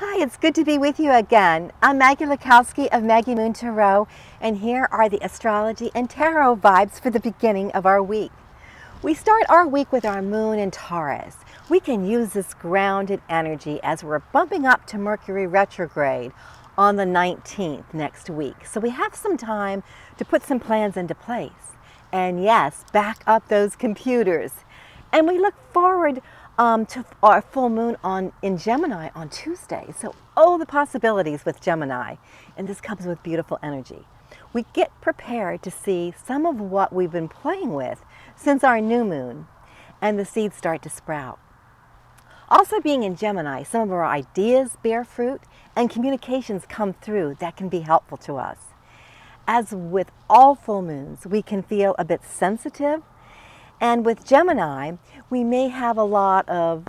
Hi, it's good to be with you again. I'm Maggie Lakowski of Maggie Moon Tarot, and here are the astrology and tarot vibes for the beginning of our week. We start our week with our moon in Taurus. We can use this grounded energy as we're bumping up to Mercury retrograde on the 19th next week. So we have some time to put some plans into place. And yes, back up those computers. And we look forward to our full moon in Gemini on Tuesday. So, the possibilities with Gemini. And this comes with beautiful energy. We get prepared to see some of what we've been playing with since our new moon, and the seeds start to sprout. Also being in Gemini, some of our ideas bear fruit and communications come through that can be helpful to us. As with all full moons, we can feel a bit sensitive. And with Gemini, we may have a lot of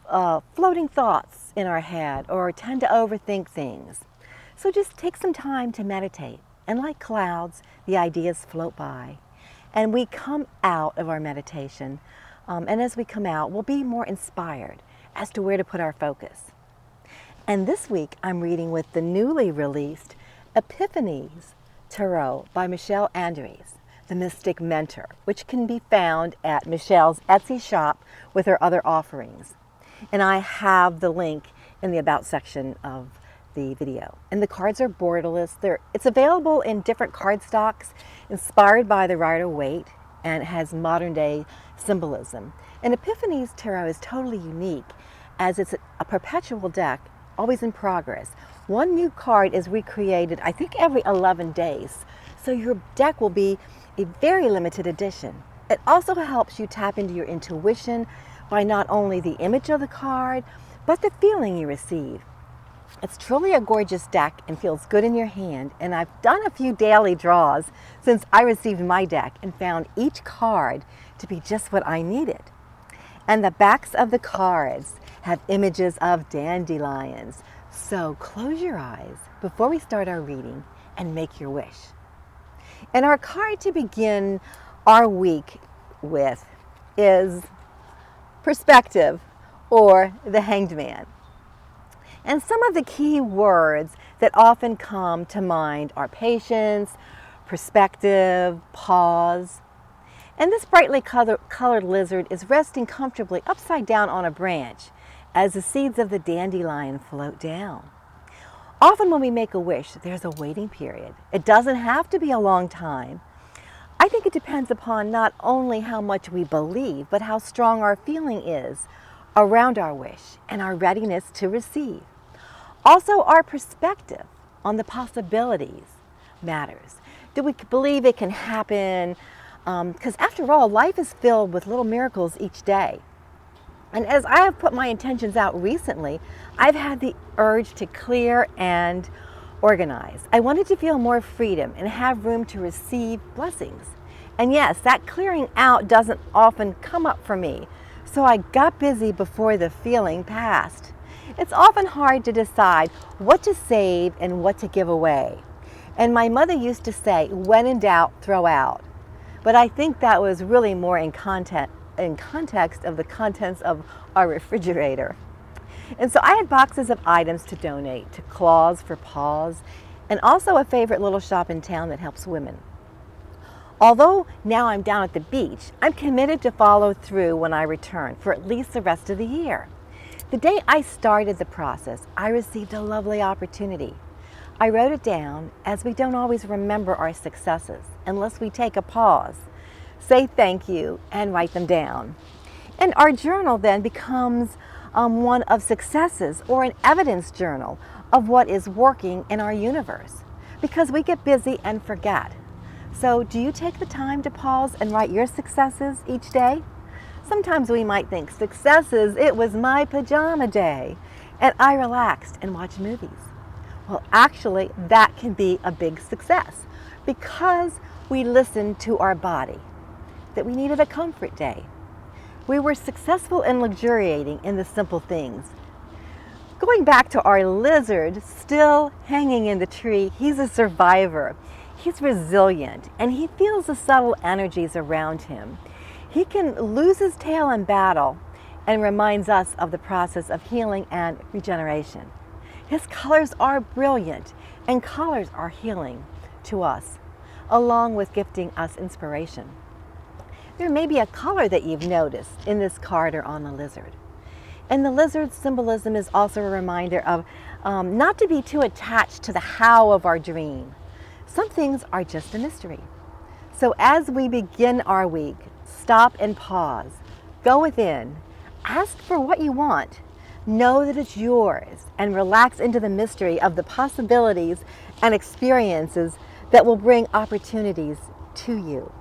floating thoughts in our head or tend to overthink things. So just take some time to meditate. And like clouds, the ideas float by. And we come out of our meditation. And as we come out, we'll be more inspired as to where to put our focus. And this week, I'm reading with the newly released Epiphanies Tarot by Michelle Andres, the Mystic Mentor, which can be found at Michelle's Etsy shop with her other offerings. And I have the link in the About section of the video. And the cards are borderless. It's available in different cardstocks, inspired by the Rider-Waite, and it has modern day symbolism. And Epiphanies Tarot is totally unique as it's a perpetual deck, always in progress. One new card is recreated, I think, every 11 days. So your deck will be a very limited edition. It also helps you tap into your intuition by not only the image of the card, but the feeling you receive. It's truly a gorgeous deck and feels good in your hand, and I've done a few daily draws since I received my deck and found each card to be just what I needed. And the backs of the cards have images of dandelions. So close your eyes before we start our reading and make your wish. And our card to begin our week with is Perspective, or the Hanged Man. And some of the key words that often come to mind are patience, perspective, pause. And this brightly colored lizard is resting comfortably upside down on a branch as the seeds of the dandelion float down. Often when we make a wish, there's a waiting period. It doesn't have to be a long time. I think it depends upon not only how much we believe, but how strong our feeling is around our wish and our readiness to receive. Also, our perspective on the possibilities matters. Do we believe it can happen? Because after all, life is filled with little miracles each day. And as I have put my intentions out recently, I've had the urge to clear and organize. I wanted to feel more freedom and have room to receive blessings. And yes, that clearing out doesn't often come up for me. So I got busy before the feeling passed. It's often hard to decide what to save and what to give away. And my mother used to say, when in doubt, throw out. But I think that was really more in context of the contents of our refrigerator. And so I had boxes of items to donate to Claws for Paws, and also a favorite little shop in town that helps women. Although now I'm down at the beach, I'm committed to follow through when I return for at least the rest of the year. The day I started the process, I received a lovely opportunity. I wrote it down, as we don't always remember our successes unless we take a pause, say thank you, and write them down. And our journal then becomes one of successes, or an evidence journal of what is working in our universe, because we get busy and forget. So do you take the time to pause and write your successes each day? Sometimes we might think successes, it was my pajama day, and I relaxed and watched movies. Well, actually, that can be a big success because we listened to our body, that we needed a comfort day. We were successful in luxuriating in the simple things. Going back to our lizard still hanging in the tree, he's a survivor. He's resilient, and he feels the subtle energies around him. He can lose his tail in battle and reminds us of the process of healing and regeneration. His colors are brilliant, and colors are healing to us, along with gifting us inspiration. There may be a color that you've noticed in this card or on the lizard. And the lizard symbolism is also a reminder of not to be too attached to the how of our dream. Some things are just a mystery. So as we begin our week, stop and pause, go within, ask for what you want, know that it's yours, and relax into the mystery of the possibilities and experiences that will bring opportunities to you.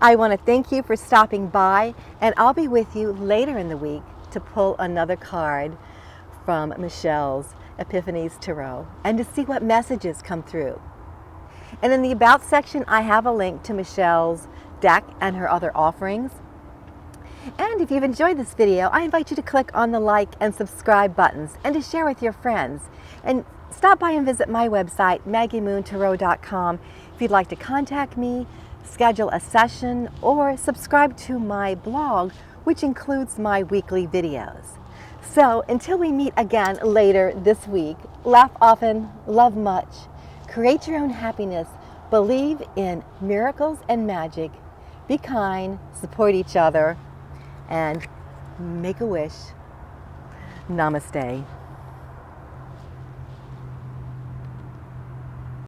I want to thank you for stopping by, and I'll be with you later in the week to pull another card from Michelle's Epiphanies Tarot and to see what messages come through. And in the About section, I have a link to Michelle's deck and her other offerings. And if you've enjoyed this video, I invite you to click on the like and subscribe buttons and to share with your friends. And stop by and visit my website, maggiemoontarot.com, if you'd like to contact me, schedule a session, or subscribe to my blog, which includes my weekly videos. So until we meet again later this week, laugh often, love much, create your own happiness, believe in miracles and magic, be kind, support each other, and make a wish. Namaste.